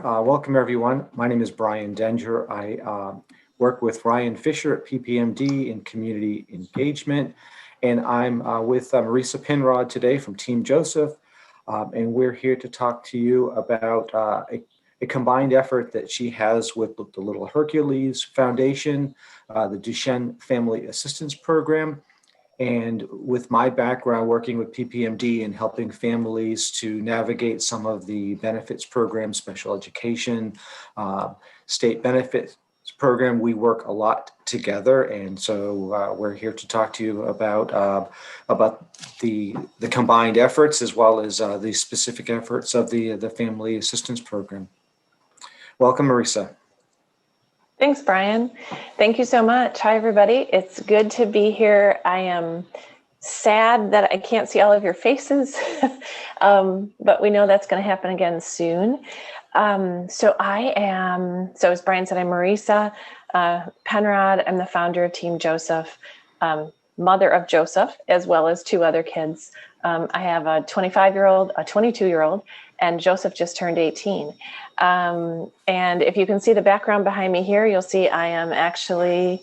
Welcome, everyone. My name is Brian Denger. I work with Ryan Fisher at PPMD in community engagement, and I'm with Marisa Penrod today from Team Joseph, and we're here to talk to you about a combined effort that she has with the Little Hercules Foundation, the Duchenne Family Assistance Program, and with my background working with PPMD and helping families to navigate some of the benefits programs, special education, state benefits program, we work a lot together. And so we're here to talk to you about the combined efforts as well as the specific efforts of the Family Assistance Program. Welcome, Marisa. Thanks, Brian. Thank you so much. Hi, everybody. It's good to be here. I am sad that I can't see all of your faces, but we know that's going to happen again soon. So as Brian said, I'm Marisa Penrod. I'm the founder of Team Joseph, mother of Joseph, as well as two other kids. I have a 25-year-old, a 22-year-old, and Joseph just turned 18. And if you can see the background behind me here, you'll see I'm actually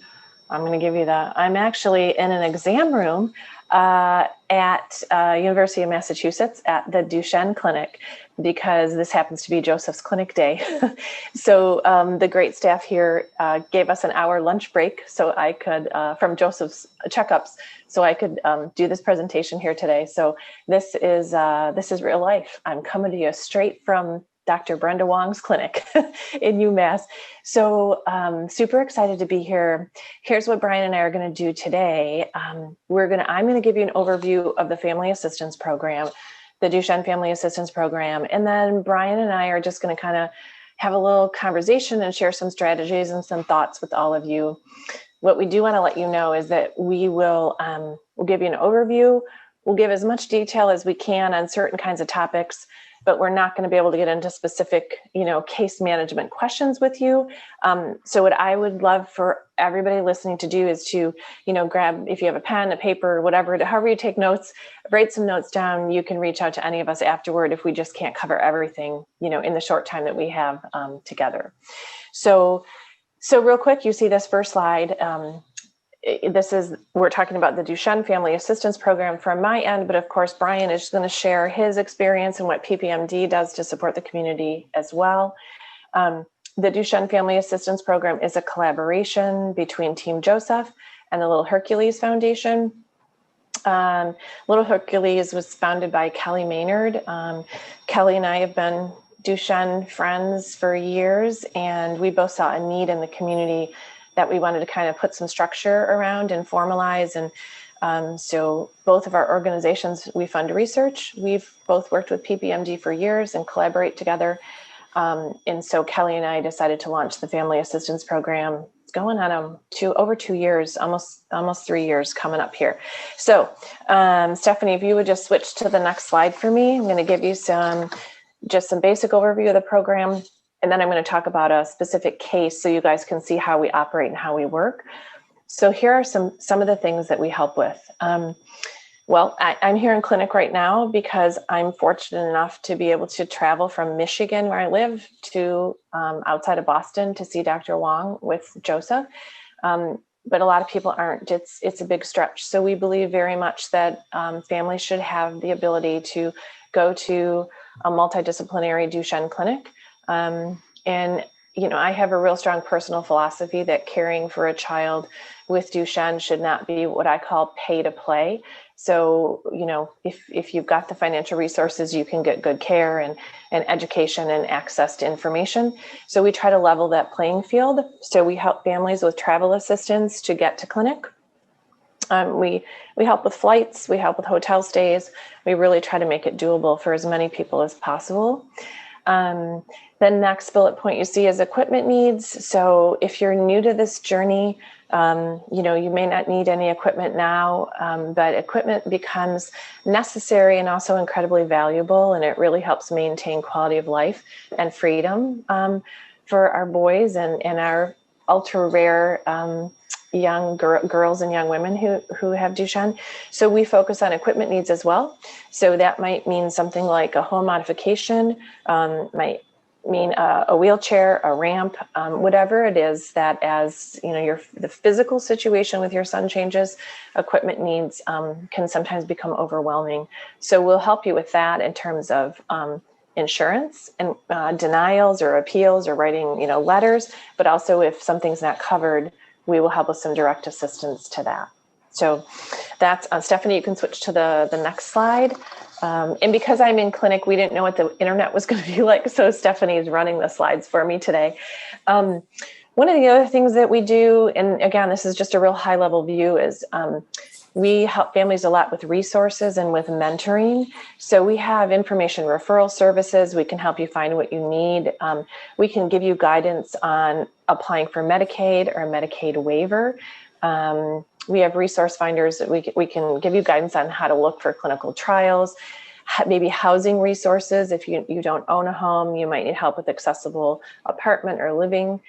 in an exam room at University of Massachusetts at the Duchenne clinic, because this happens to be Joseph's clinic day. So the great staff here gave us an hour lunch break so I could, from Joseph's checkups, so I could do this presentation here today. So this is real life. I'm coming to you straight from Dr. Brenda Wong's clinic in UMass. So super excited to be here. Here's what Brian and I are going to do today. I'm going to give you an overview of the Family Assistance Program, the Duchenne Family Assistance Program. And then Brian and I are just going to kind of have a little conversation and share some strategies and some thoughts with all of you. What we do want to let you know is that we'll give you an overview. We'll give as much detail as we can on certain kinds of topics, but we're not going to be able to get into specific, case management questions with you. So what I would love for everybody listening to do is to, grab, if you have a pen, a paper, whatever, however you take notes, write some notes down. You can reach out to any of us afterward if we just can't cover everything, in the short time that we have together. So real quick, you see this first slide. We're talking about the Duchenne Family Assistance Program from my end, but of course, Brian is going to share his experience and what PPMD does to support the community as well. The Duchenne Family Assistance Program is a collaboration between Team Joseph and the Little Hercules Foundation. Little Hercules was founded by Kelly Maynard. Kelly and I have been Duchenne friends for years, and we both saw a need in the community that we wanted to kind of put some structure around and formalize. And so both of our organizations, we fund research. We've both worked with PPMD for years and collaborate together. And so Kelly and I decided to launch the Family Assistance Program. It's going on over 2 years, almost 3 years coming up here. So Stephanie, if you would just switch to the next slide for me, I'm going to give you some basic overview of the program. And then I'm going to talk about a specific case so you guys can see how we operate and how we work. So here are some of the things that we help with. I'm here in clinic right now because I'm fortunate enough to be able to travel from Michigan, where I live, to outside of Boston to see Dr. Wong with Joseph. But a lot of people aren't. It's a big stretch. So we believe very much that families should have the ability to go to a multidisciplinary Duchenne clinic. I have a real strong personal philosophy that caring for a child with Duchenne should not be what I call pay to play. So, if you've got the financial resources, you can get good care and education and access to information. So we try to level that playing field. So we help families with travel assistance to get to clinic. We help with flights, we help with hotel stays. We really try to make it doable for as many people as possible. The next bullet point you see is equipment needs. So if you're new to this journey, you may not need any equipment now, but equipment becomes necessary and also incredibly valuable, and it really helps maintain quality of life and freedom for our boys and our ultra rare young girls and young women who have Duchenne. So we focus on equipment needs as well. So that might mean something like a home modification, might mean a wheelchair, a ramp, whatever it is that, as you know, the physical situation with your son changes, equipment needs can sometimes become overwhelming. So we'll help you with that in terms of insurance and denials or appeals or writing, you know, letters, but also if something's not covered, we will help with some direct assistance to that. So that's Stephanie, you can switch to the next slide. And because I'm in clinic, we didn't know what the internet was going to be like. So Stephanie is running the slides for me today. One of the other things that we do, and again, this is just a real high level view, is we help families a lot with resources and with mentoring. So we have information referral services. We can help you find what you need. We can give you guidance on applying for Medicaid or a Medicaid waiver. We have resource finders that we can give you guidance on how to look for clinical trials, maybe housing resources. If you don't own a home, you might need help with accessible apartment or living.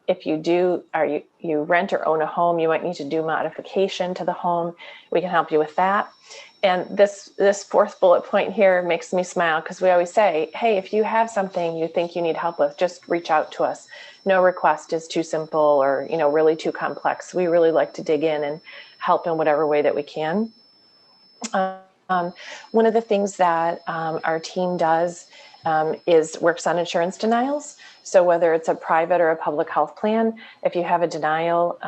If you do, or you rent or own a home, you might need to do modification to the home. We can help you with that. And this fourth bullet point here makes me smile, because we always say, hey, if you have something you think you need help with, just reach out to us. No request is too simple or, you know, really too complex. We really like to dig in and help in whatever way that we can. One of the things that our team does is works on insurance denials. So whether it's a private or a public health plan, if you have a denial,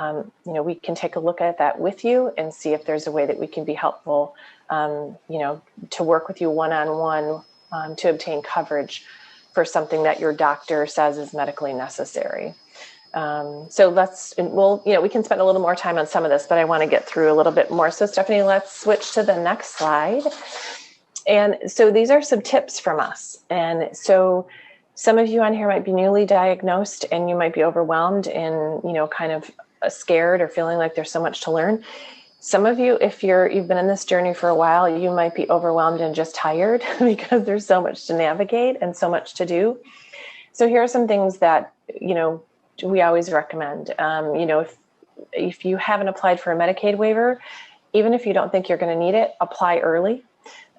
you know, we can take a look at that with you and see if there's a way that we can be helpful, you know, to work with you one-on-one to obtain coverage for something that your doctor says is medically necessary. So we can spend a little more time on some of this, but I want to get through a little bit more. So Stephanie, let's switch to the next slide. And so these are some tips from us. And so some of you on here might be newly diagnosed and you might be overwhelmed and, you know, kind of scared or feeling like there's so much to learn. Some of you, if you've been in this journey for a while, you might be overwhelmed and just tired because there's so much to navigate and so much to do. So here are some things that, you know, we always recommend. You know, if you haven't applied for a Medicaid waiver, even if you don't think you're going to need it, apply early.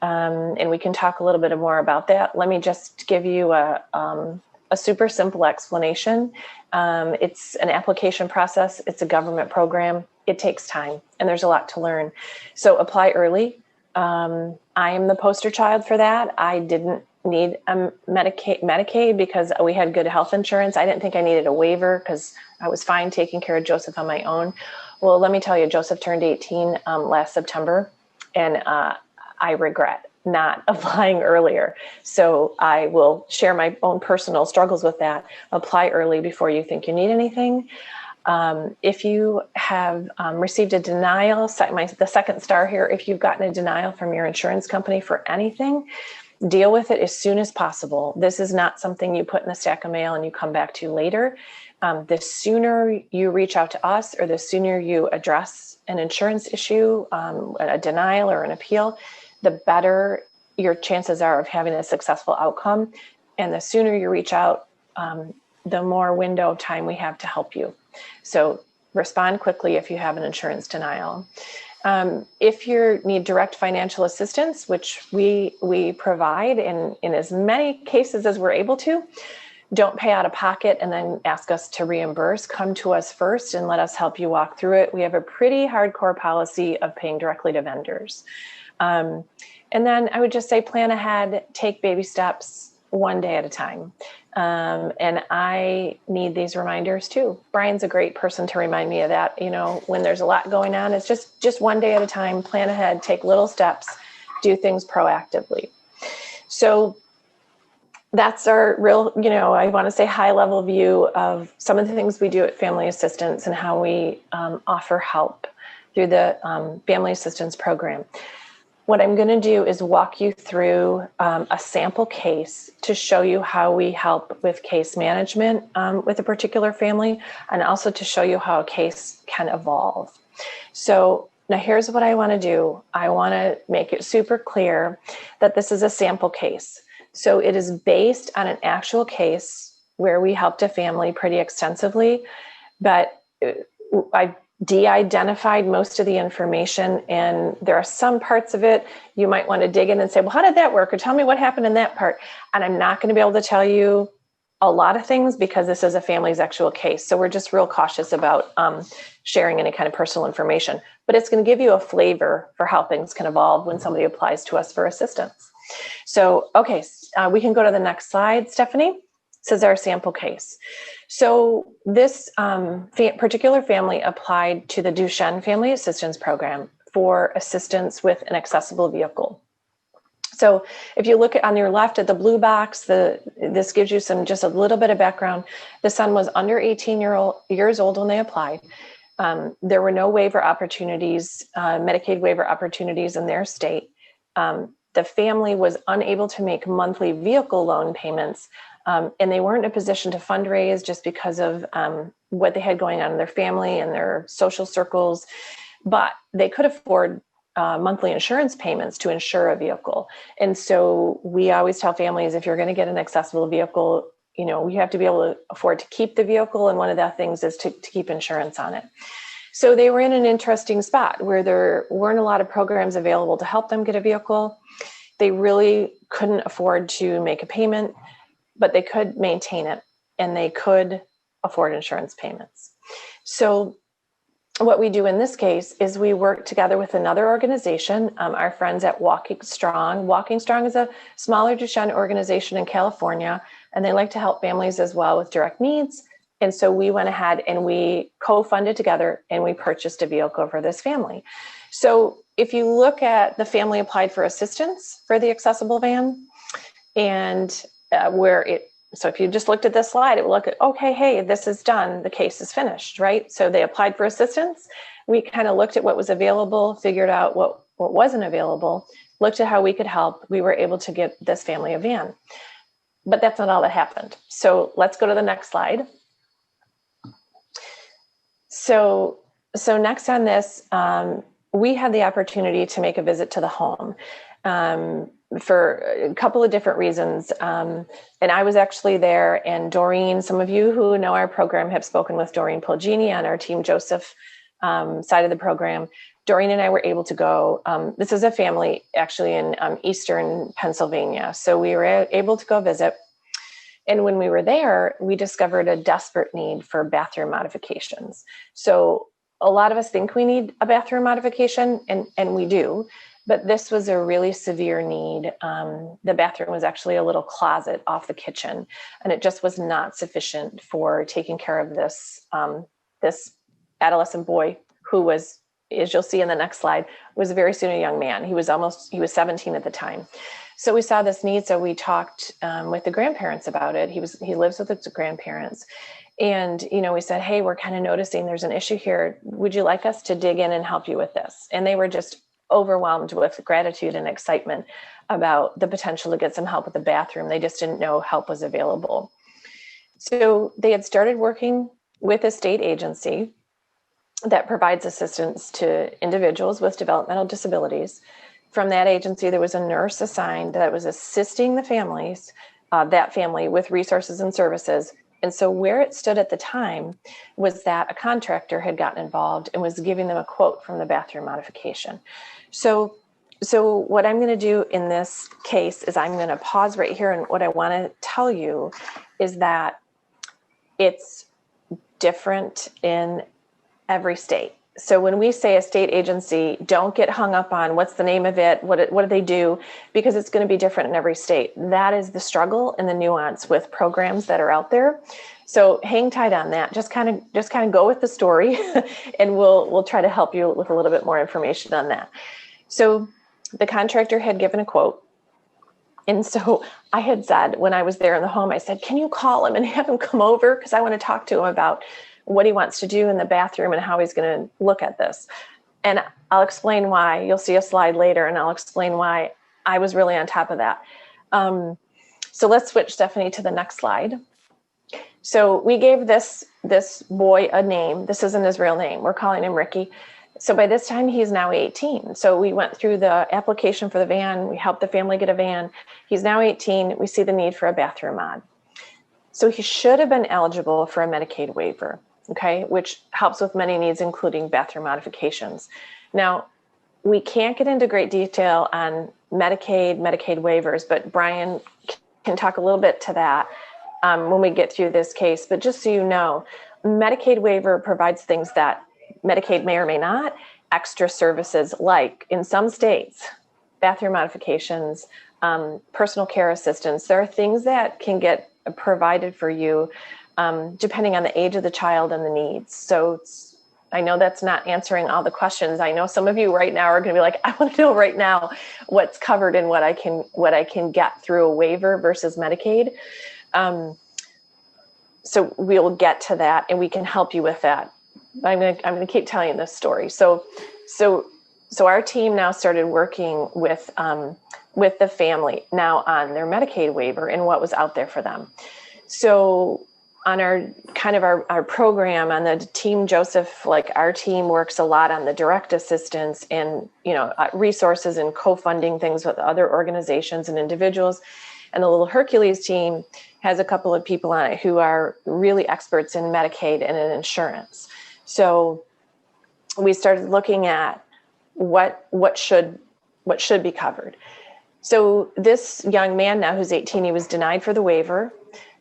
And we can talk a little bit more about that. Let me just give you a super simple explanation. It's an application process. It's a government program. It takes time and there's a lot to learn. So apply early. I am the poster child for that. I didn't need a Medicaid because we had good health insurance. I didn't think I needed a waiver because I was fine taking care of Joseph on my own. Well, let me tell you, Joseph turned 18 last September, and I regret not applying earlier. So I will share my own personal struggles with that. Apply early before you think you need anything. If you have received a denial, the second star here, if you've gotten a denial from your insurance company for anything, deal with it as soon as possible. This is not something you put in the stack of mail and you come back to later. The sooner you reach out to us or the sooner you address an insurance issue, a denial or an appeal, the better your chances are of having a successful outcome. And the sooner you reach out, the more window of time we have to help you. So respond quickly if you have an insurance denial. If you need direct financial assistance, which we provide in as many cases as we're able to, don't pay out of pocket and then ask us to reimburse. Come to us first and let us help you walk through it. We have a pretty hardcore policy of paying directly to vendors. And then I would just say plan ahead, take baby steps one day at a time. And I need these reminders too. Brian's a great person to remind me of that. You know, when there's a lot going on, it's just one day at a time, plan ahead, take little steps, do things proactively. So that's our real, you know, I want to say high level view of some of the things we do at Family Assistance and how we offer help through the Family Assistance Program. What I'm going to do is walk you through a sample case to show you how we help with case management with a particular family, and also to show you how a case can evolve. So now here's what I want to do. I want to make it super clear that this is a sample case. So it is based on an actual case where we helped a family pretty extensively, but de-identified most of the information, and there are some parts of it you might want to dig in and say, well, how did that work? Or tell me what happened in that part. And I'm not going to be able to tell you a lot of things because this is a family's actual case. So we're just real cautious about sharing any kind of personal information. But it's going to give you a flavor for how things can evolve when somebody applies to us for assistance. So, okay, we can go to the next slide, Stephanie. This is our sample case. So this particular family applied to the Duchenne Family Assistance Program for assistance with an accessible vehicle. So if you look on your left at the blue box, this gives you just a little bit of background. The son was under 18 years old when they applied. There were no waiver opportunities, Medicaid waiver opportunities in their state. The family was unable to make monthly vehicle loan payments, and they weren't in a position to fundraise just because of what they had going on in their family and their social circles, but they could afford monthly insurance payments to insure a vehicle. And so we always tell families, if you're going to get an accessible vehicle, you have to be able to afford to keep the vehicle. And one of the things is to keep insurance on it. So they were in an interesting spot where there weren't a lot of programs available to help them get a vehicle. They really couldn't afford to make a payment, but they could maintain it and they could afford insurance payments. So what we do in this case is we work together with another organization, our friends at Walking Strong. Walking Strong is a smaller Duchenne organization in California, and they like to help families as well with direct needs. And so we went ahead and we co-funded together and we purchased a vehicle for this family. So if you look at the family applied for assistance for the accessible van, and so if you just looked at this slide, it would look at, okay, hey, this is done. The case is finished, right? So they applied for assistance. We kind of looked at what was available, figured out what wasn't available, looked at how we could help. We were able to get this family a van. But that's not all that happened. So let's go to the next slide. So next on this, we had the opportunity to make a visit to the home. For a couple of different reasons. And I was actually there, and Doreen, some of you who know our program have spoken with Doreen Polgini on our Team Joseph side of the program. Doreen and I were able to go. This is a family actually in Eastern Pennsylvania. So we were able to go visit. And when we were there, we discovered a desperate need for bathroom modifications. So a lot of us think we need a bathroom modification, and we do. But this was a really severe need. The bathroom was actually a little closet off the kitchen, and it just was not sufficient for taking care of this adolescent boy who was, as you'll see in the next slide, was very soon a young man. He was 17 at the time. So we saw this need, so we talked with the grandparents about it. He lives with his grandparents. And, we said, hey, we're kind of noticing there's an issue here. Would you like us to dig in and help you with this? And they were just overwhelmed with gratitude and excitement about the potential to get some help with the bathroom. They just didn't know help was available. So they had started working with a state agency that provides assistance to individuals with developmental disabilities. From that agency, there was a nurse assigned that was assisting the families, that family, with resources and services. And so where it stood at the time was that a contractor had gotten involved and was giving them a quote from the bathroom modification. So what I'm going to do in this case is I'm going to pause right here. And what I want to tell you is that it's different in every state. So when we say a state agency, don't get hung up on what's the name of it, what do they do, because it's going to be different in every state. That is the struggle and the nuance with programs that are out there. So hang tight on that. Just kind of go with the story, and we'll try to help you with a little bit more information on that. So the contractor had given a quote. And so I had said, when I was there in the home, I said, can you call him and have him come over? Because I want to talk to him about what he wants to do in the bathroom and how he's going to look at this. And I'll explain why. You'll see a slide later, and I'll explain why I was really on top of that. So let's switch, Stephanie, to the next slide. So we gave this boy a name. This isn't his real name. We're calling him Ricky. So by this time, he's now 18. So we went through the application for the van. We helped the family get a van. He's now 18. We see the need for a bathroom mod. So he should have been eligible for a Medicaid waiver. okay, which helps with many needs, including bathroom modifications. Now, we can't get into great detail on Medicaid waivers, but Brian can talk a little bit to that when we get through this case. But just so you know, Medicaid waiver provides things that Medicaid may or may not, extra services like, in some states, bathroom modifications, personal care assistance. There are things that can get provided for you depending on the age of the child and the needs. So I know that's not answering all the questions. I know some of you right now are going to be like, I want to know right now what's covered and what I can get through a waiver versus Medicaid. So we'll get to that and we can help you with that. I'm going to keep telling you this story. So our team now started working with the family now on their Medicaid waiver and what was out there for them. So on our program on the team, Joseph, like our team works a lot on the direct assistance and, resources and co-funding things with other organizations and individuals. And the Little Hercules team has a couple of people on it who are really experts in Medicaid and in insurance. So we started looking at what should be covered. So this young man now who's 18, he was denied for the waiver.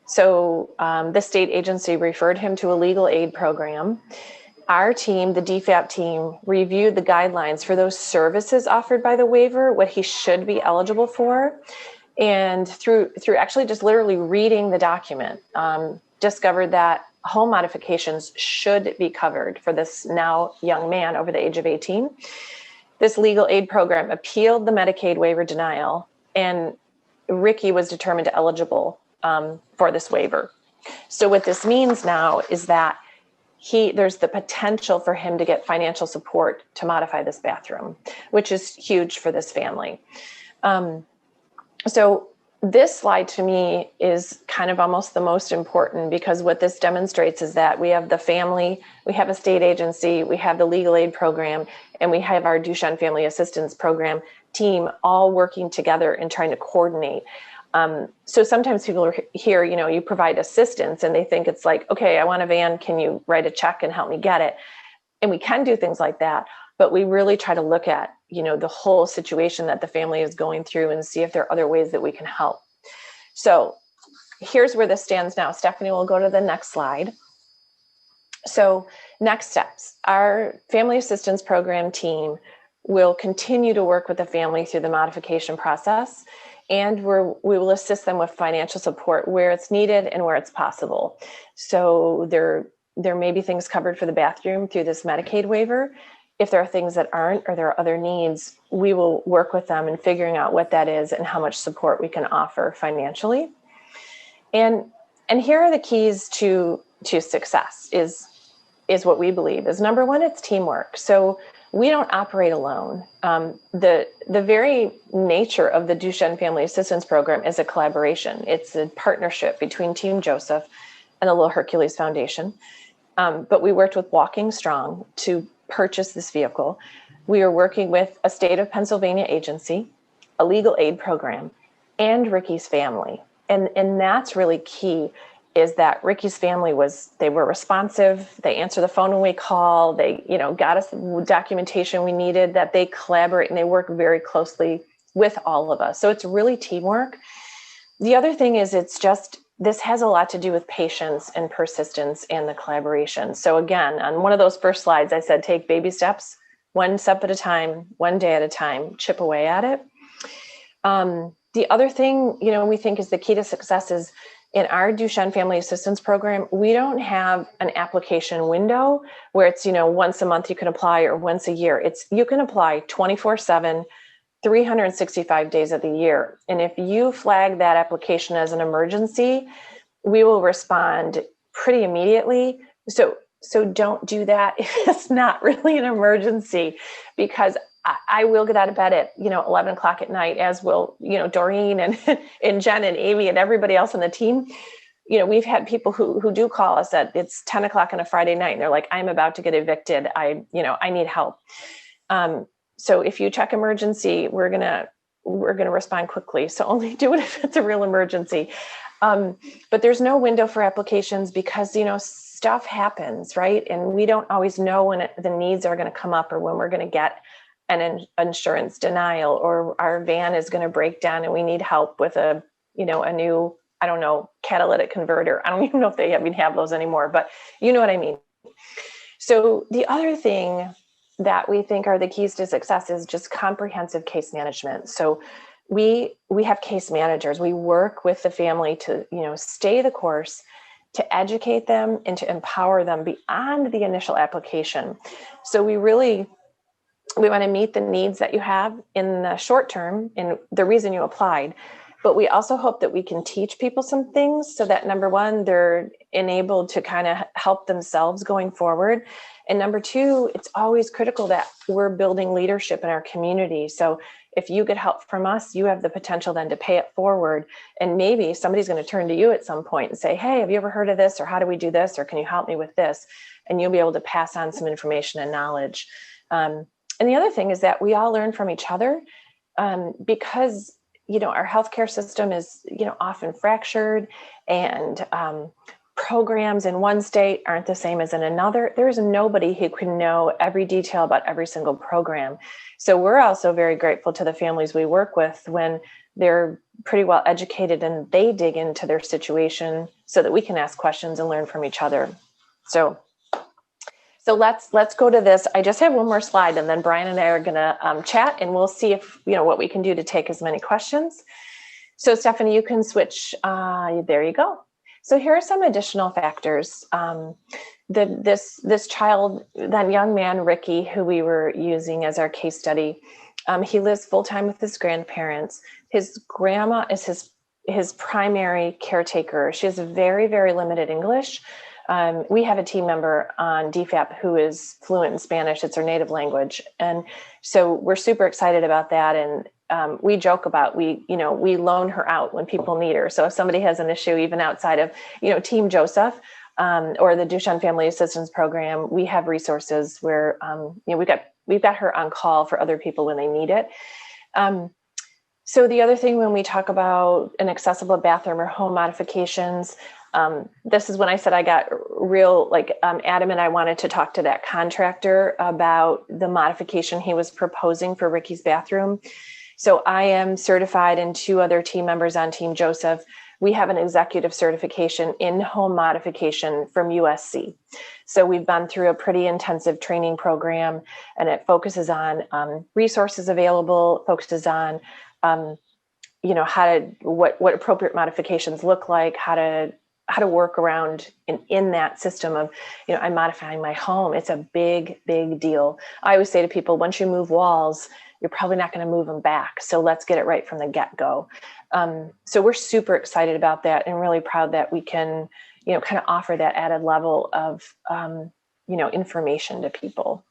So the state agency referred him to a legal aid program. Our team, the DFAP team, reviewed the guidelines for those services offered by the waiver, what he should be eligible for. And through actually just literally reading the document, discovered that home modifications should be covered for this now young man over the age of 18. This legal aid program appealed the Medicaid waiver denial, and Ricky was determined eligible for this waiver. So what this means now is that there's the potential for him to get financial support to modify this bathroom, which is huge for this family. So this slide to me is kind of almost the most important, because what this demonstrates is that we have the family, we have a state agency, we have the legal aid program, and we have our Duchenne Family Assistance Program team all working together and trying to coordinate. So sometimes people hear, you provide assistance and they think it's like, okay, I want a van. Can you write a check and help me get it? And we can do things like that, but we really try to look at, the whole situation that the family is going through and see if there are other ways that we can help. So here's where this stands now. Stephanie will go to the next slide. So next steps, our Family Assistance Program team will continue to work with the family through the modification process, and we will assist them with financial support where it's needed and where it's possible. So there may be things covered for the bathroom through this Medicaid waiver. If there are things that aren't, or there are other needs, we will work with them in figuring out what that is and how much support we can offer financially. And here are the keys to success is what we believe is, number one, it's teamwork. So we don't operate alone. The very nature of the Duchenne Family Assistance Program is a collaboration. It's a partnership between Team Joseph and the Little Hercules Foundation. But we worked with Walking Strong to purchase this vehicle. We are working with a state of Pennsylvania agency, a legal aid program, and Ricky's family. And that's really key, is that Ricky's family they were responsive. They answer the phone when we call. They, got us the documentation we needed, that they collaborate and they work very closely with all of us. So it's really teamwork. The other thing is this has a lot to do with patience and persistence and the collaboration. So again, on one of those first slides, I said, take baby steps, one step at a time, one day at a time, chip away at it. The other thing, we think is the key to success is, in our Duchenne Family Assistance Program, we don't have an application window where it's, once a month you can apply or once a year. You can apply 24/7, 365 days of the year. And if you flag that application as an emergency, we will respond pretty immediately. So don't do that if it's not really an emergency, because I will get out of bed at 11 o'clock at night, as will Doreen and Jen and Amy and everybody else on the team. We've had people who do call us at it's 10 o'clock on a Friday night and they're like, I'm about to get evicted. I need help. So if you check emergency, we're gonna respond quickly. So only do it if it's a real emergency. But there's no window for applications because, stuff happens, right? And we don't always know when the needs are going to come up or when we're going to get an insurance denial or our van is going to break down and we need help with a new, I don't know, catalytic converter. I don't even know if they even have those anymore, but you know what I mean. So the other thing that we think are the keys to success is just comprehensive case management. So we have case managers. We work with the family to, stay the course, to educate them and to empower them beyond the initial application. So we want to meet the needs that you have in the short term and the reason you applied. But we also hope that we can teach people some things so that, number one, they're enabled to kind of help themselves going forward. And number two, it's always critical that we're building leadership in our community. So if you get help from us, you have the potential then to pay it forward. And maybe somebody's going to turn to you at some point and say, hey, have you ever heard of this? Or how do we do this? Or can you help me with this? And you'll be able to pass on some information and knowledge. And the other thing is that we all learn from each other because our healthcare system is, often fractured and programs in one state aren't the same as in another. There's nobody who can know every detail about every single program. So we're also very grateful to the families we work with when they're pretty well educated and they dig into their situation so that we can ask questions and learn from each other. So let's go to this. I just have one more slide and then Brian and I are going to chat and we'll see if, what we can do to take as many questions. So Stephanie, you can switch. There you go. So here are some additional factors. This child, that young man, Ricky, who we were using as our case study, he lives full-time with his grandparents. His grandma is his primary caretaker. She has very, very limited English. We have a team member on DFAP who is fluent in Spanish. It's her native language. And so we're super excited about that. And we joke about, we loan her out when people need her. So if somebody has an issue, even outside of, Team Joseph or the Duchenne Family Assistance Program, we have resources where, we've got her on call for other people when they need it. So the other thing when we talk about an accessible bathroom or home modifications, this is when I said I got real adamant. I wanted to talk to that contractor about the modification he was proposing for Ricky's bathroom. So I am certified and two other team members on Team Joseph. We have an executive certification in home modification from USC. So we've been through a pretty intensive training program and it focuses on resources available, focuses on what appropriate modifications look like, how to work around in that system of, I'm modifying my home. It's a big, big deal. I always say to people, once you move walls, you're probably not going to move them back. So let's get it right from the get-go. So we're super excited about that and really proud that we can, kind of offer that added level of, information to people.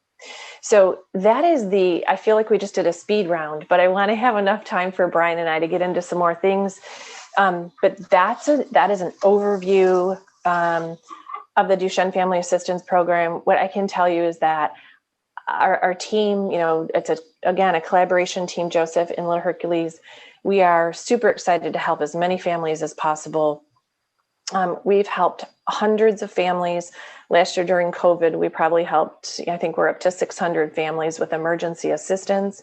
So that is I feel like we just did a speed round, but I want to have enough time for Brian and I to get into some more things. But that is an overview of the Duchenne Family Assistance Program. What I can tell you is that our team, it's a collaboration, Team Joseph and Little Hercules. We are super excited to help as many families as possible. We've helped hundreds of families. Last year during COVID, we probably helped, I think we're up to 600 families with emergency assistance.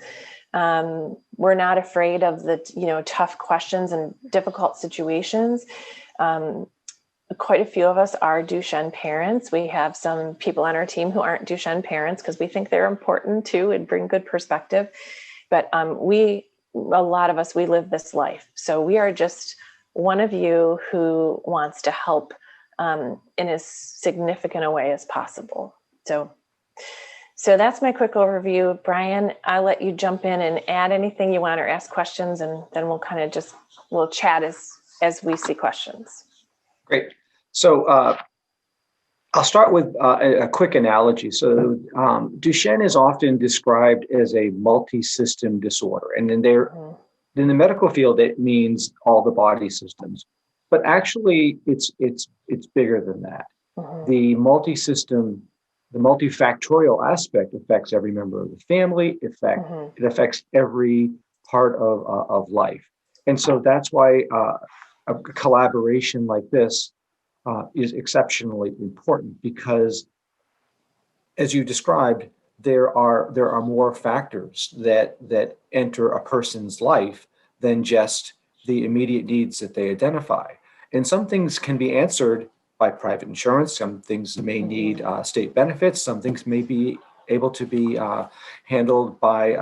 We're not afraid of the, tough questions and difficult situations. Quite a few of us are Duchenne parents. We have some people on our team who aren't Duchenne parents because we think they're important too and bring good perspective. But a lot of us, we live this life. So we are just one of you who wants to help in as significant a way as possible. So that's my quick overview. Brian, I'll let you jump in and add anything you want or ask questions, and then we'll kind of we'll chat as we see questions. Great. So I'll start with a quick analogy. So Duchenne is often described as a multi-system disorder. And in the medical field, it means all the body systems. But actually, it's bigger than that. The multi-system, the multifactorial aspect affects every member of the family. It affects every part of life. And so that's why a collaboration like this is exceptionally important because, as you described, there are more factors that enter a person's life than just the immediate needs that they identify. And some things can be answered by private insurance. Some things may need state benefits. Some things may be able to be handled by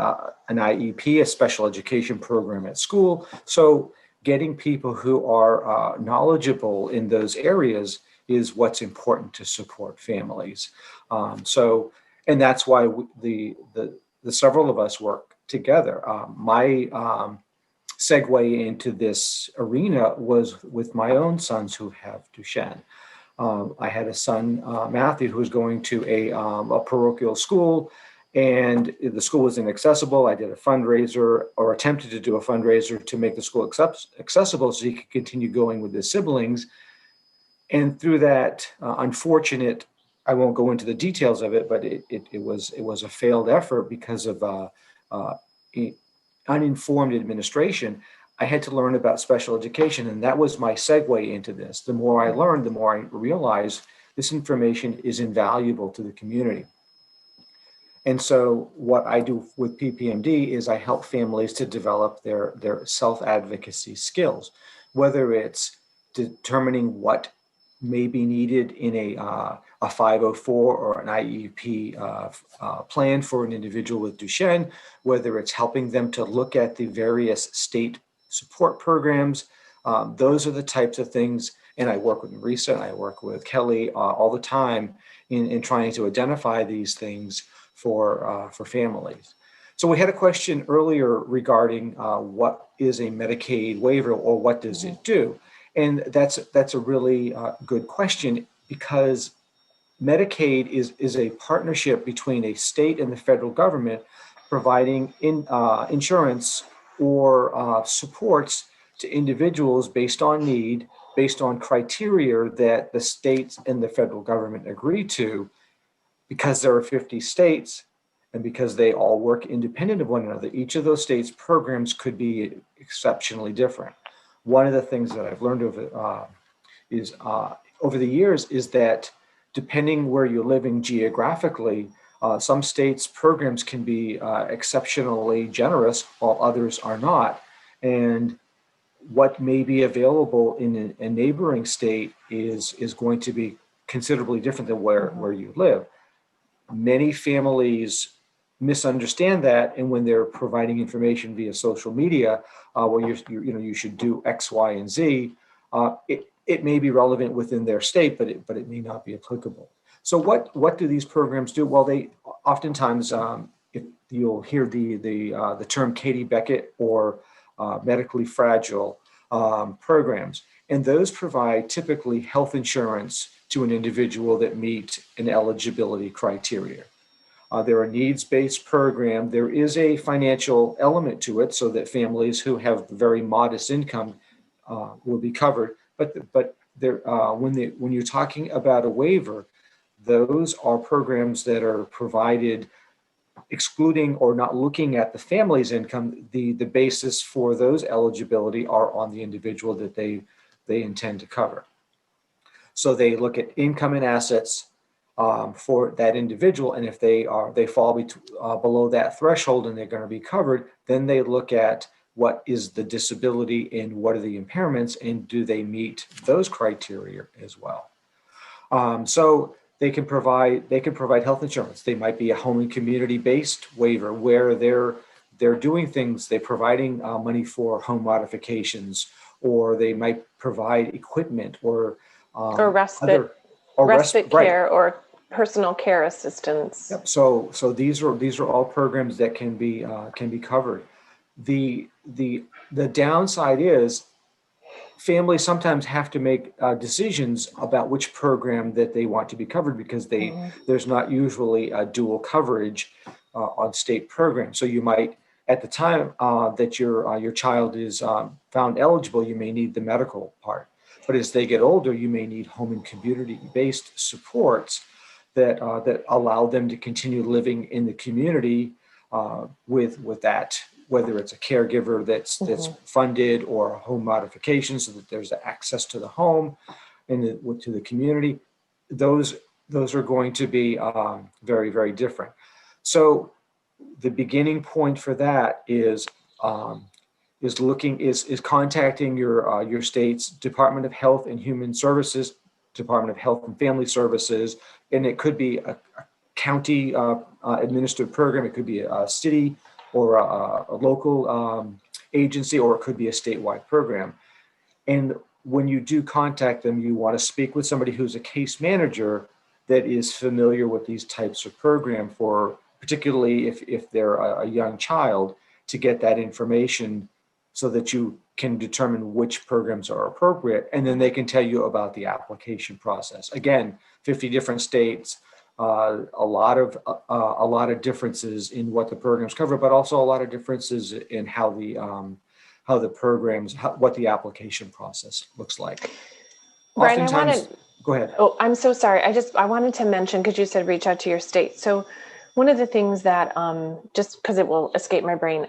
an IEP, a special education program at school. So getting people who are knowledgeable in those areas is what's important to support families. And that's why the several of us work together. My segue into this arena was with my own sons who have Duchenne. I had a son, Matthew, who was going to a parochial school, and the school was inaccessible. I did a fundraiser, or attempted to do a fundraiser, to make the school accessible so he could continue going with his siblings. And through that unfortunate, I won't go into the details of it, but it was a failed effort because of uninformed administration. I had to learn about special education, and that was my segue into this. The more I learned, the more I realized this information is invaluable to the community. And so what I do with PPMD is I help families to develop their self-advocacy skills, whether it's determining what may be needed in a 504 or an IEP plan for an individual with Duchenne, whether it's helping them to look at the various state support programs. Those are the types of things, and I work with Marisa, and I work with Kelly all the time in trying to identify these things for families. So we had a question earlier regarding what is a Medicaid waiver, or what does it do? And that's a really good question, because Medicaid is a partnership between a state and the federal government, providing insurance or supports to individuals based on need, based on criteria that the states and the federal government agree to. Because there are 50 states, and because they all work independent of one another, each of those states' programs could be exceptionally different. One of the things that I've learned over the years is that depending where you're living geographically, some states' programs can be exceptionally generous, while others are not. And what may be available in a neighboring state is going to be considerably different than where you live. Many families misunderstand that, and when they're providing information via social media, where you should do X, Y, and Z, it may be relevant within their state, but it may not be applicable. So what do these programs do? Well, they oftentimes, if you'll hear the term Katie Beckett or medically fragile programs, and those provide typically health insurance to an individual that meet an eligibility criteria. They're a needs-based program. There is a financial element to it, so that families who have very modest income will be covered. But when you're talking about a waiver, those are programs that are provided excluding or not looking at the family's income. The basis for those eligibility are on the individual that they intend to cover. So they look at income and assets for that individual, and if they fall below that threshold and they're going to be covered, then they look at what is the disability and what are the impairments, and do they meet those criteria as well. So they can provide health insurance. They might be a home and community-based waiver where they're doing things. They're providing money for home modifications, or they might provide equipment or respite care, right, or personal care assistance. Yep. So these are all programs that can be covered. The downside is families sometimes have to make decisions about which program that they want to be covered, because there's not usually a dual coverage on state programs. So you might, at the time that your child is found eligible, you may need the medical part. But as they get older, you may need home and community-based supports that allow them to continue living in the community with that whether it's a caregiver that's funded or a home modification so that there's access to the home and to the community, those are going to be very, very different. So the beginning point for that is contacting your state's Department of Health and Human Services, Department of Health and Family Services, and it could be a county administered program, it could be a city or a local agency, or it could be a statewide program. And when you do contact them, you want to speak with somebody who's a case manager that is familiar with these types of program, for particularly if they're a young child, to get that information so that you can determine which programs are appropriate, and then they can tell you about the application process. Again, 50 different states, a lot of differences in what the programs cover, but also a lot of differences in how the programs, what the application process looks like. Brian, Oftentimes, go ahead. Oh, I'm so sorry. I wanted to mention, because you said reach out to your state. So one of the things that, just because it will escape my brain,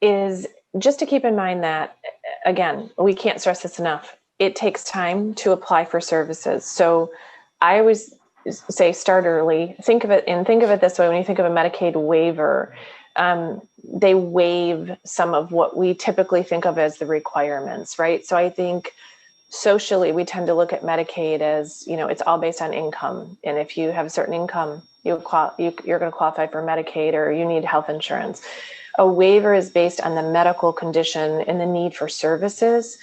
is just to keep in mind that, again, we can't stress this enough. It takes time to apply for services. So I always say start early. Think of it this way. When you think of a Medicaid waiver, they waive some of what we typically think of as the requirements, right? So I think socially, we tend to look at Medicaid as, it's all based on income. And if you have a certain income, you're going to qualify for Medicaid, or you need health insurance. A waiver is based on the medical condition and the need for services.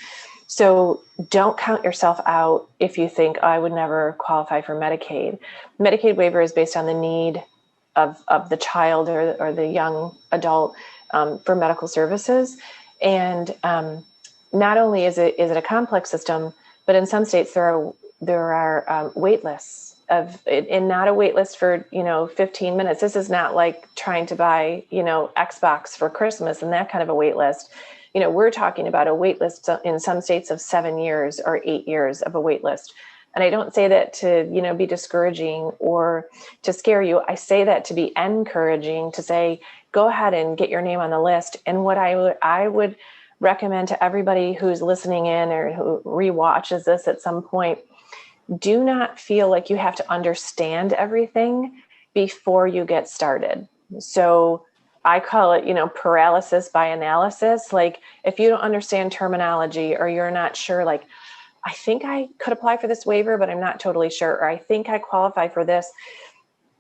So don't count yourself out if you think, I would never qualify for Medicaid. Medicaid waiver is based on the need of the child or the young adult for medical services. And not only is it a complex system, but in some states there are wait lists and not a wait list for 15 minutes. This is not like trying to buy Xbox for Christmas and that kind of a wait list. We're talking about a wait list in some states of 7 years or 8 years of a wait list. And I don't say that to be discouraging or to scare you. I say that to be encouraging, to say go ahead and get your name on the list. And what I would recommend to everybody who's listening in or who rewatches this at some point, do not feel like you have to understand everything before you get started. So I call it, paralysis by analysis. Like if you don't understand terminology, or you're not sure, like, I think I could apply for this waiver, but I'm not totally sure, or I think I qualify for this,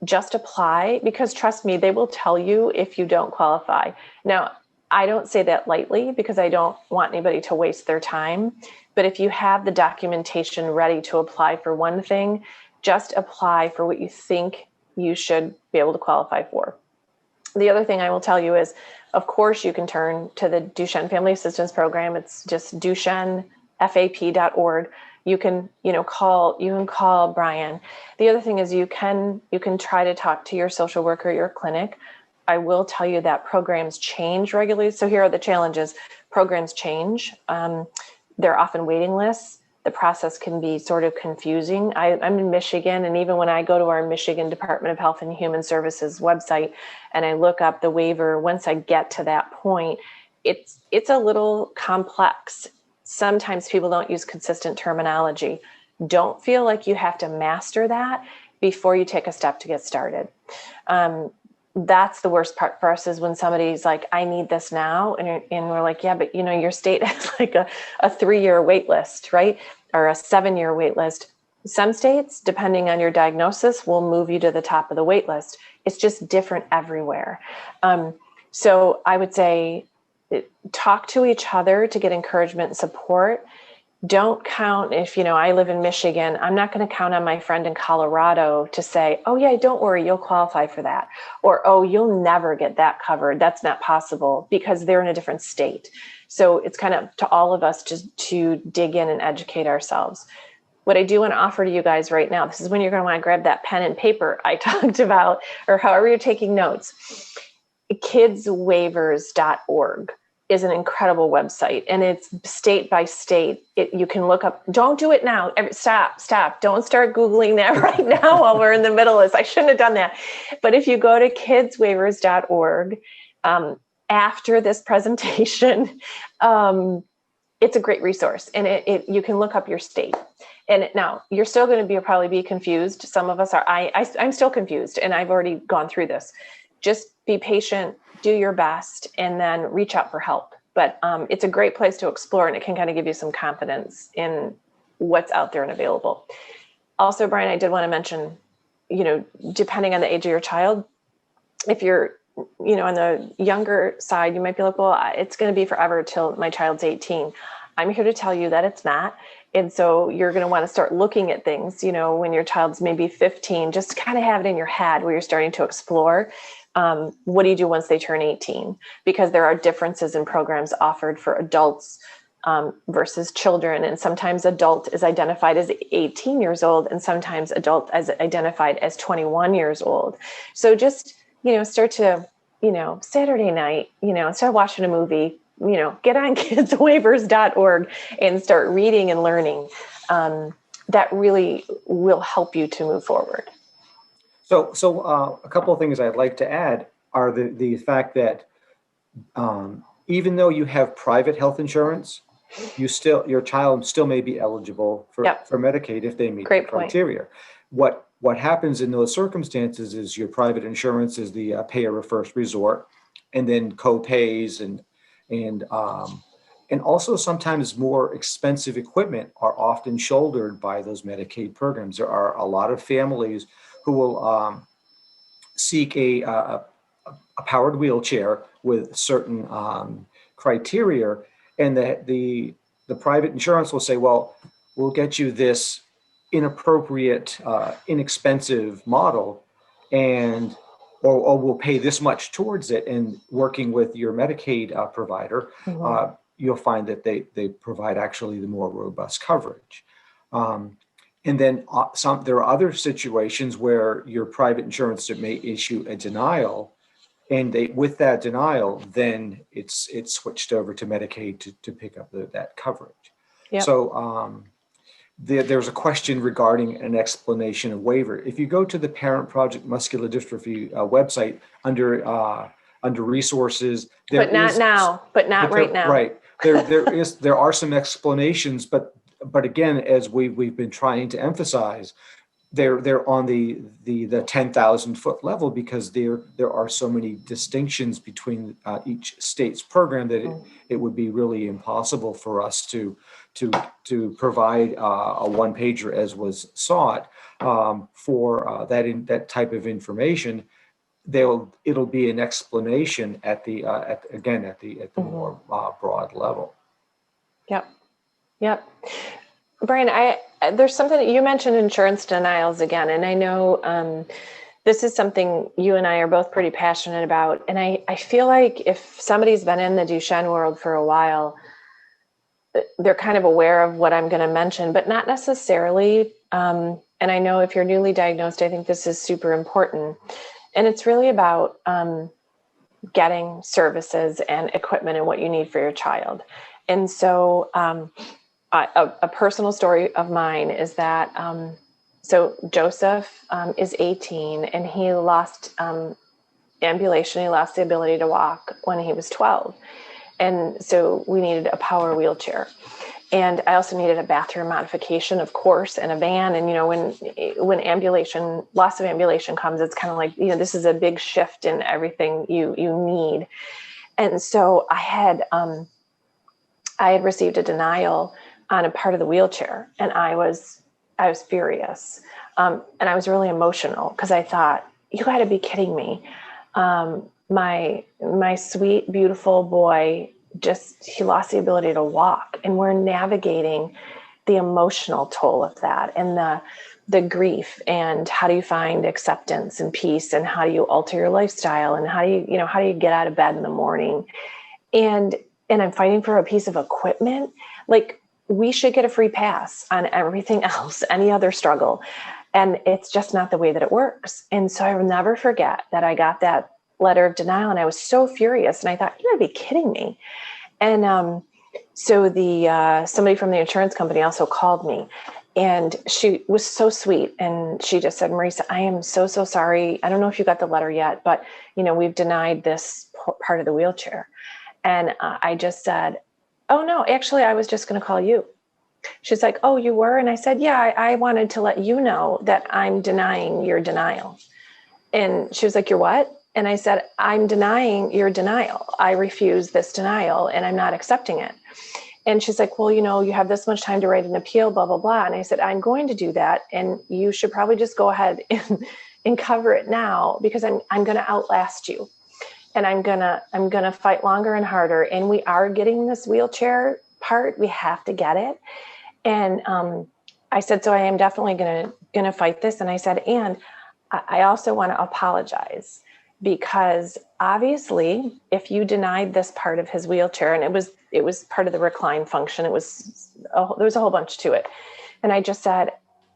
just apply, because trust me, they will tell you if you don't qualify. Now, I don't say that lightly, because I don't want anybody to waste their time. But if you have the documentation ready to apply for one thing, just apply for what you think you should be able to qualify for. The other thing I will tell you is, of course, you can turn to the Duchenne Family Assistance Program. It's just DuchenneFAP.org. You can call Brian. The other thing is you can try to talk to your social worker, your clinic. I will tell you that programs change regularly. So here are the challenges. Programs change. There are often waiting lists. The process can be sort of confusing. I'm in Michigan, and even when I go to our Michigan Department of Health and Human Services website and I look up the waiver, once I get to that point, it's a little complex. Sometimes people don't use consistent terminology. Don't feel like you have to master that before you take a step to get started. That's the worst part for us, is when somebody's like, I need this now. And we're like, yeah, but your state has like a 3-year wait list, right? Or a 7-year wait list. Some states, depending on your diagnosis, will move you to the top of the wait list. It's just different everywhere. So I would say talk to each other to get encouragement and support. Don't count if, I live in Michigan, I'm not going to count on my friend in Colorado to say, oh yeah, don't worry, you'll qualify for that. Or, oh, you'll never get that covered. That's not possible, because they're in a different state. So it's kind of to all of us to dig in and educate ourselves. What I do want to offer to you guys right now, this is when you're going to want to grab that pen and paper I talked about, or however you're taking notes. Kidswaivers.org is an incredible website, and it's state by state. You can look up, don't do it now. Stop. Don't start Googling that right now while we're in the middle of this. I shouldn't have done that. But if you go to kidswaivers.org, after this presentation, it's a great resource, and you can look up your state. And now you're still going to probably be confused. Some of us are. I'm still confused, and I've already gone through this. Just be patient, do your best, and then reach out for help. But it's a great place to explore, and it can kind of give you some confidence in what's out there and available. Also, Brian, I did want to mention, depending on the age of your child, if you're, on the younger side, you might be like, well, it's going to be forever till my child's 18. I'm here to tell you that it's not. And so you're going to want to start looking at things, when your child's maybe 15, just to kind of have it in your head where you're starting to explore. What do you do once they turn 18? Because there are differences in programs offered for adults versus children. And sometimes adult is identified as 18 years old, and sometimes adult is identified as 21 years old. So just, start to, Saturday night, instead of watching a movie, get on kidswaivers.org and start reading and learning. That really will help you to move forward. So a couple of things I'd like to add are the fact that even though you have private health insurance, your child still may be eligible for Medicaid if they meet the criteria. What happens in those circumstances is your private insurance is the payer of first resort, and then co-pays and also sometimes more expensive equipment are often shouldered by those Medicaid programs. There are a lot of families who will seek a powered wheelchair with certain criteria, and the private insurance will say, well, we'll get you this inappropriate, inexpensive model, or we'll pay this much towards it. And working with your Medicaid provider, you'll find that they provide actually the more robust coverage. And then there are other situations where your private insurance may issue a denial, and with that denial, then it's switched over to Medicaid to pick up that coverage. Yep. So there's a question regarding an explanation of waiver. If you go to the Parent Project Muscular Dystrophy website under resources, but not right now. Right. There are some explanations, but again, as we've been trying to emphasize, they're on the 10,000 foot level, because there are so many distinctions between each state's program that it would be really impossible for us to provide a one pager as was sought for that type of information. It'll be an explanation at the more broad level. Yep. Brian, there's something that you mentioned, insurance denials again, and I know this is something you and I are both pretty passionate about. And I feel like if somebody's been in the Duchenne world for a while, they're kind of aware of what I'm going to mention, but not necessarily. And I know if you're newly diagnosed, I think this is super important. And it's really about getting services and equipment and what you need for your child. And so a personal story of mine is that, so Joseph is 18, and he lost ambulation. He lost the ability to walk when he was 12. And so we needed a power wheelchair. And I also needed a bathroom modification, of course, and a van. And, when loss of ambulation comes, it's kind of like, this is a big shift in everything you need. And so I had received a denial on a part of the wheelchair, and I was furious. And I was really emotional, because I thought, you got to be kidding me. My sweet, beautiful boy, he lost the ability to walk, and we're navigating the emotional toll of that, and the grief, and how do you find acceptance and peace, and how do you alter your lifestyle, and how do you get out of bed in the morning, and I'm fighting for a piece of equipment. Like, we should get a free pass on everything else, any other struggle. And it's just not the way that it works. And so I will never forget that I got that letter of denial, and I was so furious, and I thought, you gotta be kidding me. And so somebody from the insurance company also called me, And she was so sweet. And she just said, Marisa, I am so, so sorry. I don't know if you got the letter yet, but, we've denied this part of the wheelchair. And I just said, oh, no, actually, I was just going to call you. She's like, oh, you were? And I said, yeah, I wanted to let you know that I'm denying your denial. And she was like, you're what? And I said, I'm denying your denial. I refuse this denial and I'm not accepting it. And she's like, well, you have this much time to write an appeal, blah, blah, blah. And I said, I'm going to do that. And you should probably just go ahead and cover it now, because I'm going to outlast you. And I'm going to fight longer and harder. And we are getting this wheelchair part. We have to get it. And I said, so I am definitely going to fight this. And I said, and I also want to apologize, because obviously if you denied this part of his wheelchair, and it was part of the recline function, there was a whole bunch to it. And I just said,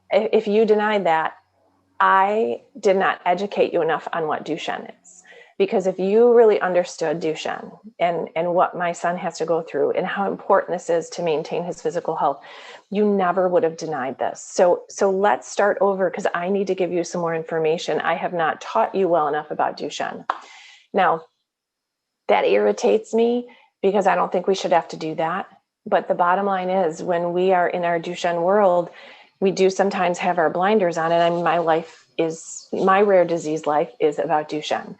if you denied that, I did not educate you enough on what Duchenne is. Because if you really understood Duchenne and what my son has to go through and how important this is to maintain his physical health, you never would have denied this. So let's start over, because I need to give you some more information. I have not taught you well enough about Duchenne. Now, that irritates me, because I don't think we should have to do that. But the bottom line is, when we are in our Duchenne world, we do sometimes have our blinders on. And I mean, my rare disease life is about Duchenne.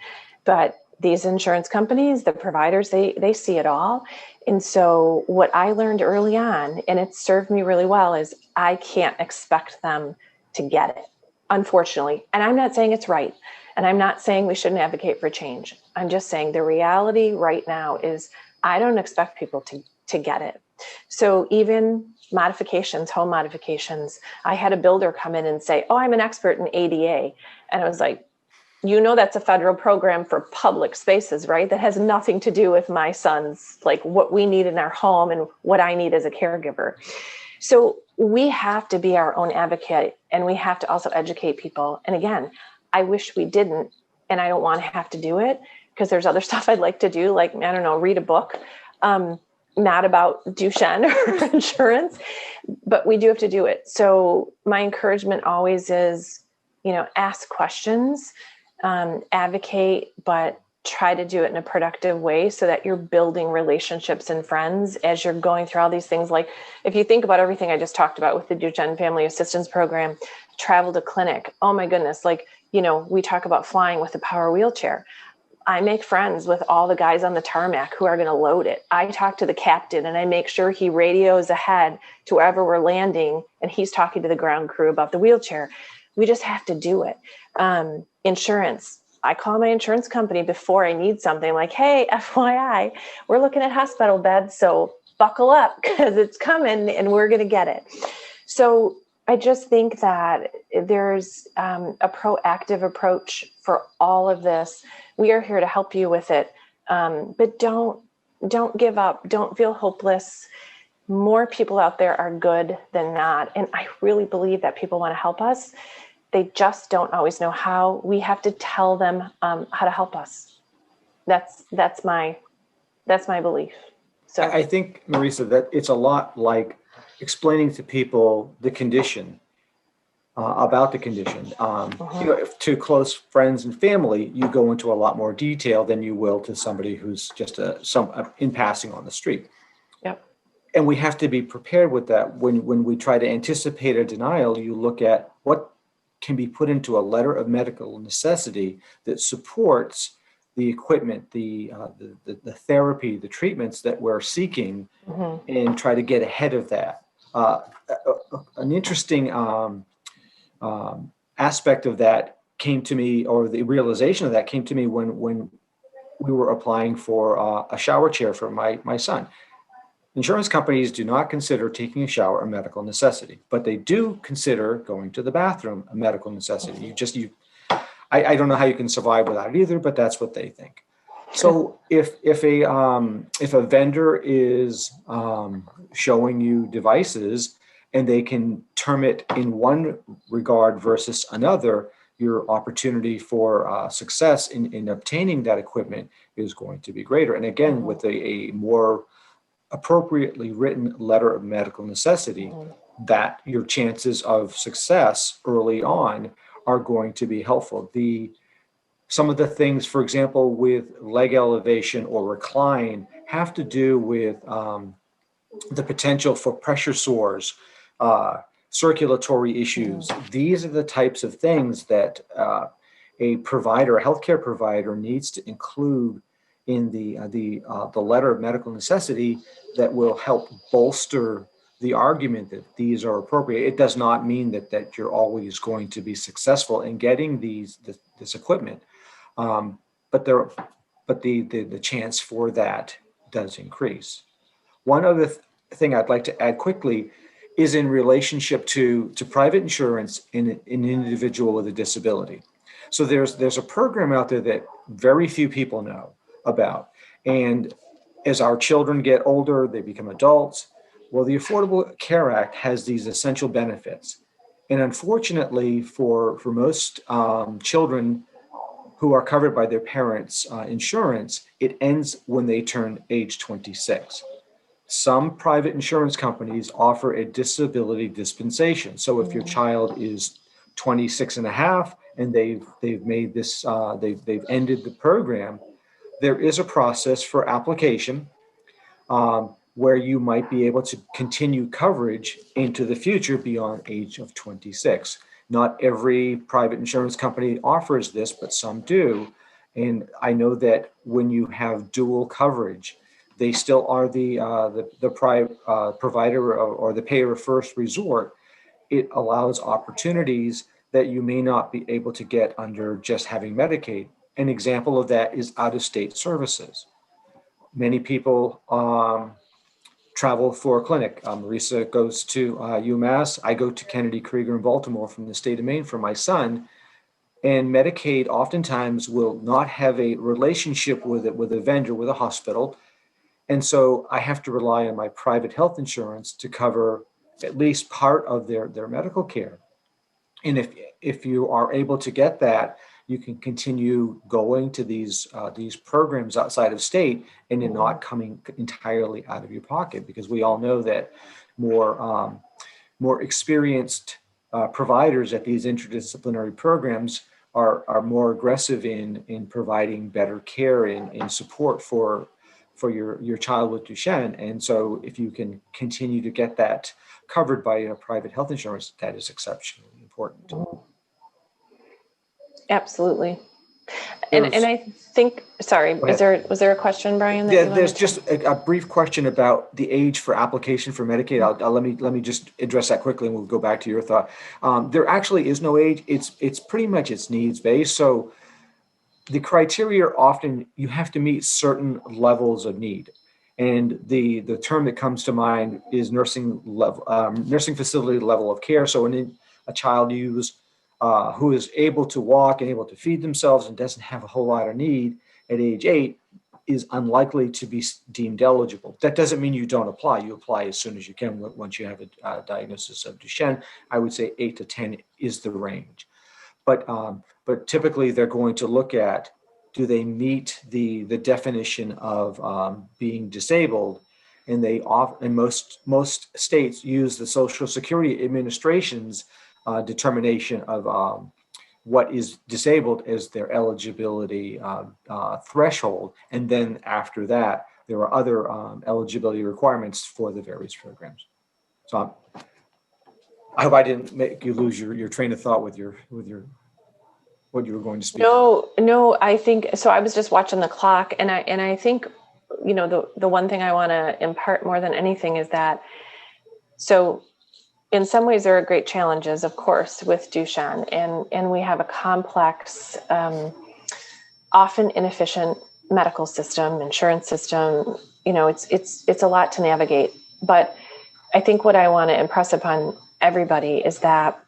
But these insurance companies, the providers, they see it all. And so what I learned early on, and it served me really well, is I can't expect them to get it, unfortunately. And I'm not saying it's right. And I'm not saying we shouldn't advocate for change. I'm just saying the reality right now is I don't expect people to get it. So even modifications, home modifications, I had a builder come in and say, oh, I'm an expert in ADA. And I was like, that's a federal program for public spaces, right? That has nothing to do with my son's, like what we need in our home and what I need as a caregiver. So we have to be our own advocate, and we have to also educate people. And again, I wish we didn't, and I don't want to have to do it, because there's other stuff I'd like to do, like, I don't know, read a book, not about Duchenne or insurance, but we do have to do it. So my encouragement always is, ask questions, advocate, but try to do it in a productive way so that you're building relationships and friends as you're going through all these things. Like, if you think about everything I just talked about with the Duchenne Family Assistance Program, travel to clinic, oh my goodness, like, we talk about flying with a power wheelchair. I make friends with all the guys on the tarmac who are going to load it. I talk to the captain and I make sure he radios ahead to wherever we're landing, and he's talking to the ground crew about the wheelchair. We just have to do it. Insurance. I call my insurance company before I need something, like, hey, FYI, we're looking at hospital beds, so buckle up, because it's coming and we're going to get it. So I just think that there's a proactive approach for all of this. We are here to help you with it, but don't give up. Don't feel hopeless. More people out there are good than not, and I really believe that people want to help us. They just don't always know how. We have to tell them how to help us. That's my belief. So I think, Marisa, that it's a lot like explaining to people the condition, about the condition. To close friends and family, you go into a lot more detail than you will to somebody who's just in passing on the street. Yep. And we have to be prepared with that. When we try to anticipate a denial, you look at what can be put into a letter of medical necessity that supports the equipment, the therapy, the treatments that we're seeking, and try to get ahead of that. An interesting aspect of that came to me, or the realization of that came to me when we were applying for a shower chair for my son. Insurance companies do not consider taking a shower a medical necessity, but they do consider going to the bathroom a medical necessity. I don't know how you can survive without it either, but that's what they think. So if a vendor is showing you devices and they can term it in one regard versus another, your opportunity for success in obtaining that equipment is going to be greater. And again, with a more appropriately written letter of medical necessity, that your chances of success early on are going to be helpful. Some of the things, for example, with leg elevation or recline have to do with the potential for pressure sores, circulatory issues. These are the types of things that a provider, a healthcare provider, needs to include in the letter of medical necessity that will help bolster the argument that these are appropriate. It does not mean that you're always going to be successful in getting this equipment, but the chance for that does increase. One other thing I'd like to add quickly is in relationship to private insurance in an individual with a disability. So there's a program out there that very few people know about. And as our children get older, they become adults. Well, the Affordable Care Act has these essential benefits. And unfortunately, for most children who are covered by their parents' insurance, it ends when they turn age 26. Some private insurance companies offer a disability dispensation. So if your child is 26 and a half and they've made this, they've ended the program, there is a process for application where you might be able to continue coverage into the future beyond age of 26. Not every private insurance company offers this, but some do. And I know that when you have dual coverage, they still are the provider or the payer of first resort. It allows opportunities that you may not be able to get under just having Medicaid. An example of that is out-of-state services. Many people travel for a clinic. Marisa goes to UMass. I go to Kennedy Krieger in Baltimore from the state of Maine for my son. And Medicaid oftentimes will not have a relationship with a vendor, with a hospital. And so I have to rely on my private health insurance to cover at least part of their medical care. And if you are able to get that, you can continue going to these programs outside of state, and you're not coming entirely out of your pocket, because we all know that more experienced providers at these interdisciplinary programs are more aggressive in providing better care and support for your child with Duchenne. And so if you can continue to get that covered by a private health insurance, that is exceptionally important. Absolutely. And I think, sorry, was there a question, Brian? There's just a brief question about the age for application for Medicaid. Let me just address that quickly, and we'll go back to your thought. There actually is no age. It's pretty much it's needs based. So the criteria are often you have to meet certain levels of need, and the term that comes to mind is nursing facility level of care. So when a child who is able to walk and able to feed themselves and doesn't have a whole lot of need at age 8 is unlikely to be deemed eligible. That doesn't mean you don't apply. You apply as soon as you can once you have a diagnosis of Duchenne. I would say 8 to 10 is the range. But typically they're going to look at, do they meet the definition of being disabled? And most states use the Social Security Administration's determination of what is disabled as their eligibility threshold. And then after that, there are other eligibility requirements for the various programs. So I hope I didn't make you lose your train of thought with your what you were going to speak. No, I think so. I was just watching the clock, and I think, the one thing I want to impart more than anything is that, so in some ways there are great challenges, of course, with Duchenne, and we have a complex, often inefficient medical system, insurance system. It's a lot to navigate. But I think what I want to impress upon everybody is that,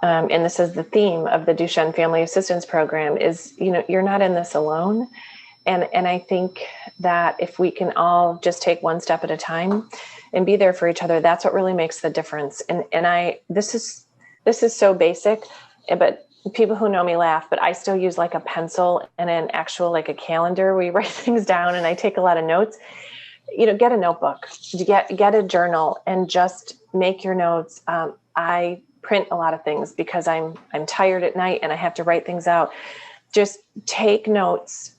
and this is the theme of the Duchenne Family Assistance Program, is, you're not in this alone. And I think that if we can all just take one step at a time and be there for each other, that's what really makes the difference. And this is so basic, but people who know me laugh, but I still use like a pencil and an actual, like a calendar where you write things down, and I take a lot of notes. Get a notebook, get a journal, and just make your notes. I print a lot of things because I'm tired at night and I have to write things out. Just take notes,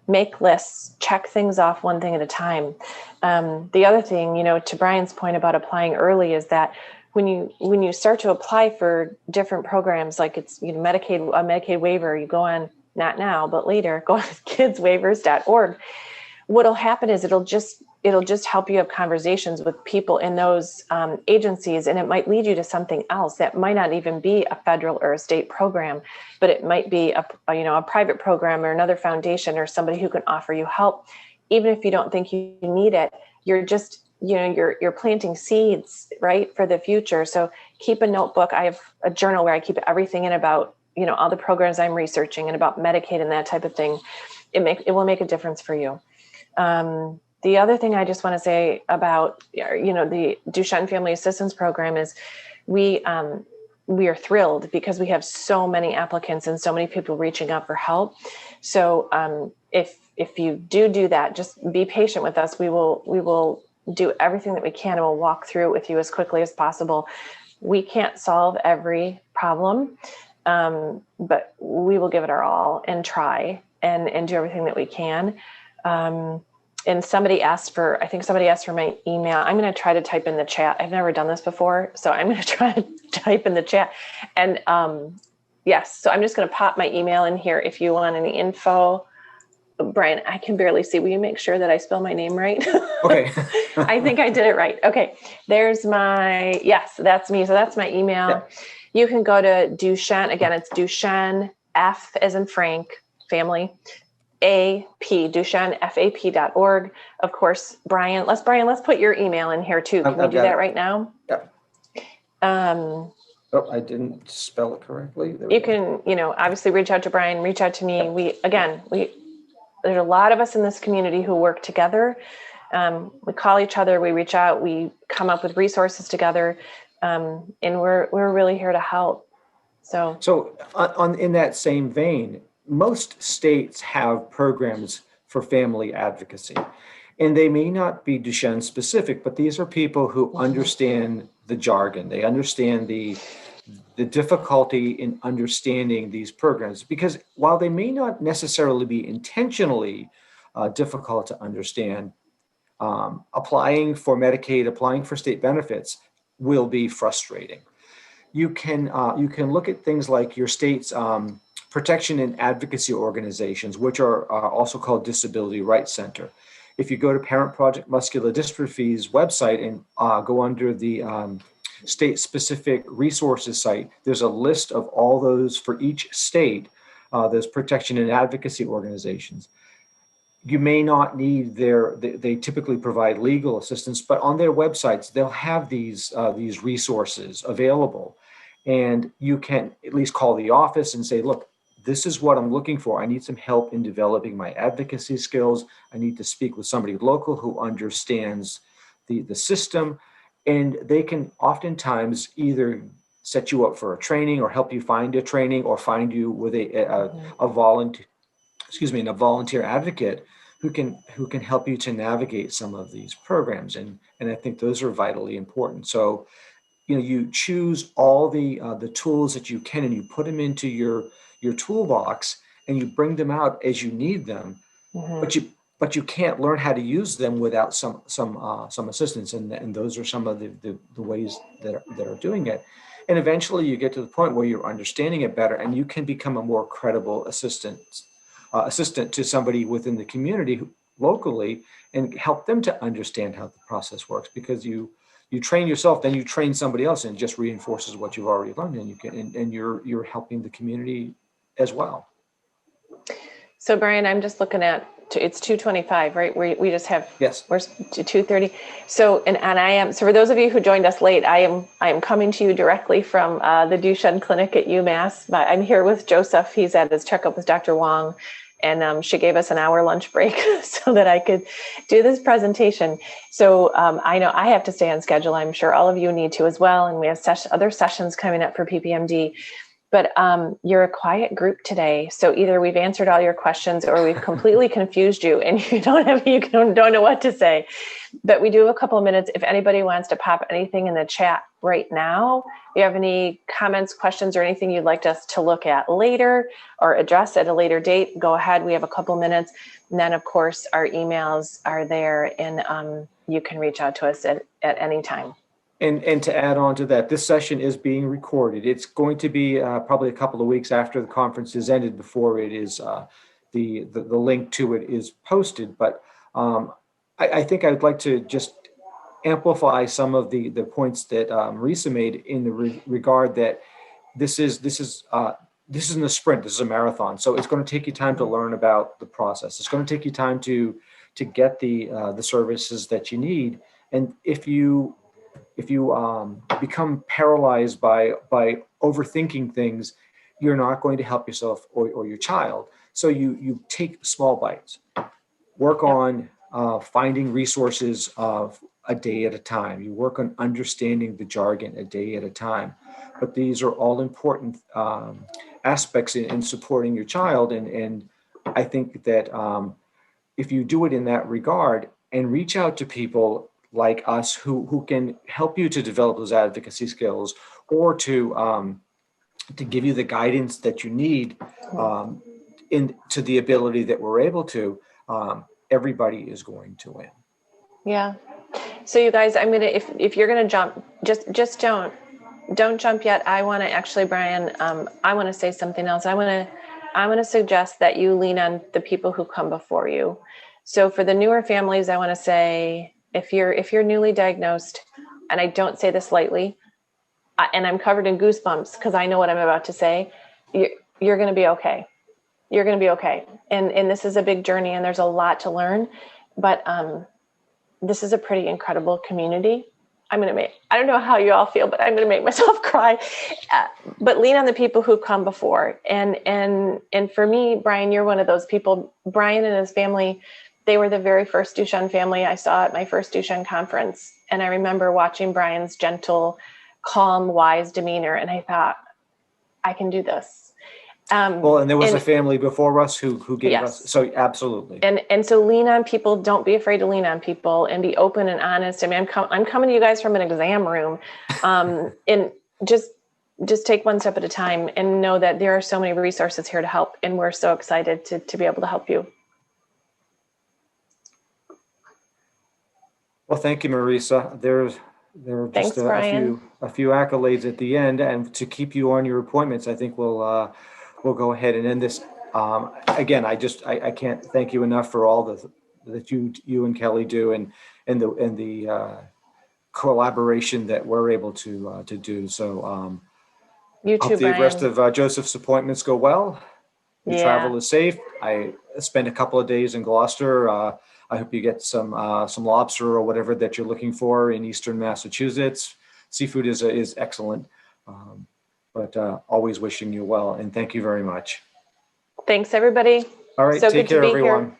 make lists, check things off one thing at a time. The other thing, to Brian's point about applying early, is that when you start to apply for different programs, like it's Medicaid waiver, you go on, not now, but later, go on kidswaivers.org. What'll happen is it'll just help you have conversations with people in those agencies, and it might lead you to something else that might not even be a federal or a state program, but it might be a private program or another foundation or somebody who can offer you help, even if you don't think you need it. You're just you're planting seeds, right, for the future. So keep a notebook. I have a journal where I keep everything in about all the programs I'm researching and about Medicaid and that type of thing. It will make a difference for you. The other thing I just want to say about, the Duchenne Family Assistance Program is we are thrilled because we have so many applicants and so many people reaching out for help. So if you do that, just be patient with us. We will do everything that we can, and we'll walk through it with you as quickly as possible. We can't solve every problem, but we will give it our all and try and do everything that we can. And somebody asked for my email. I'm going to try to type in the chat. I've never done this before, so I'm going to try to type in the chat. And yes, so I'm just going to pop my email in here if you want any info. Brian, I can barely see. Will you make sure that I spell my name right? Okay. I think I did it right. Okay. There's yes, that's me. So that's my email. Yeah. You can go to Duchenne. Again, it's Duchenne, F as in Frank, family, DuchenneFAP.org. Of course, Brian, let's put your email in here too. Can we do that right now? Yeah. I didn't spell it correctly. You can, obviously reach out to Brian, reach out to me. There's a lot of us in this community who work together. We call each other, we reach out, we come up with resources together, and we're really here to help. So in that same vein, most states have programs for family advocacy, and they may not be Duchenne specific, but these are people who understand the jargon. They understand the difficulty in understanding these programs, because while they may not necessarily be intentionally difficult to understand, applying for Medicaid, applying for state benefits will be frustrating. You can look at things like your state's protection and advocacy organizations, which are also called Disability Rights Center. If you go to Parent Project Muscular Dystrophy's website and go under the state-specific resources site, there's a list of all those for each state, those protection and advocacy organizations. You may not need they typically provide legal assistance, but on their websites, they'll have these resources available. And you can at least call the office and say, look, this is what I'm looking for. I need some help in developing my advocacy skills. I need to speak with somebody local who understands the system. And they can oftentimes either set you up for a training or help you find a training or find you with a volunteer advocate who can help you to navigate some of these programs. And I think those are vitally important. So, you choose all the tools that you can and you put them into your toolbox and you bring them out as you need them. Mm-hmm. But you can't learn how to use them without some assistance, and those are some of the ways that are doing it. And eventually, you get to the point where you're understanding it better, and you can become a more credible assistant to somebody within the community locally, and help them to understand how the process works. Because you train yourself, then you train somebody else, and it just reinforces what you've already learned, and you're helping the community as well. So Brian, I'm just looking at, it's 2:25, right? We just have, yes, we're 2:30. So, and I am, so for those of you who joined us late, I am coming to you directly from the Duchenne clinic at UMass. I'm here with Joseph. He's at his checkup with Dr. Wong, and she gave us an hour lunch break so that I could do this presentation. So I know I have to stay on schedule. I'm sure all of you need to as well. And we have other sessions coming up for PPMD. but you're a quiet group today. So either we've answered all your questions or we've completely confused you and you don't know what to say. But we do have a couple of minutes. If anybody wants to pop anything in the chat right now, if you have any comments, questions, or anything you'd like us to look at later or address at a later date, go ahead. We have a couple minutes. And then, of course, our emails are there, and you can reach out to us at any time. And to add on to that, this session is being recorded. It's going to be probably a couple of weeks after the conference is ended before it is the link to it is posted. But I think I'd like to just amplify some of the points that Marisa made in the regard that this isn't a sprint. This is a marathon. So it's going to take you time to learn about the process. It's going to take you time to get the services that you need. And if you become paralyzed by overthinking things, you're not going to help yourself or your child. So you take small bites, work on finding resources of a day at a time. You work on understanding the jargon a day at a time. But these are all important aspects in supporting your child. And I think that if you do it in that regard and reach out to people like us who can help you to develop those advocacy skills or to give you the guidance that you need to the ability that we're able to, everybody is going to win. Yeah. So you guys, I'm gonna if you're gonna jump, just don't jump yet. I want to actually, Brian, I want to say something else. I want to suggest that you lean on the people who come before you. So for the newer families, I want to say, if you're newly diagnosed, and I don't say this lightly, and I'm covered in goosebumps because I know what I'm about to say, you're going to be okay. You're going to be okay. And this is a big journey and there's a lot to learn, but this is a pretty incredible community. I don't know how you all feel, but I'm going to make myself cry. But lean on the people who come before. And for me, Brian, you're one of those people. Brian and his family, they were the very first Duchenne family I saw at my first Duchenne conference. And I remember watching Brian's gentle, calm, wise demeanor. And I thought, I can do this. Well, and there was a family before us who gave yes. us, so absolutely. And so lean on people. Don't be afraid to lean on people and be open and honest. I mean, I'm coming to you guys from an exam room, and just take one step at a time and know that there are so many resources here to help. And we're so excited to be able to help you. Well, thank you, Marisa. There are just a few accolades at the end, and to keep you on your appointments, I think we'll go ahead and end this. Again, I can't thank you enough for all that you and Kelly do, and the collaboration that we're able to do. So you too, hope the Brian. rest of Joseph's appointments go well. Your travel is safe. I spent a couple of days in Gloucester. I hope you get some lobster or whatever that you're looking for in Eastern Massachusetts. Seafood is excellent. But always wishing you well, and thank you very much. Thanks, everybody. All right, take care, everyone.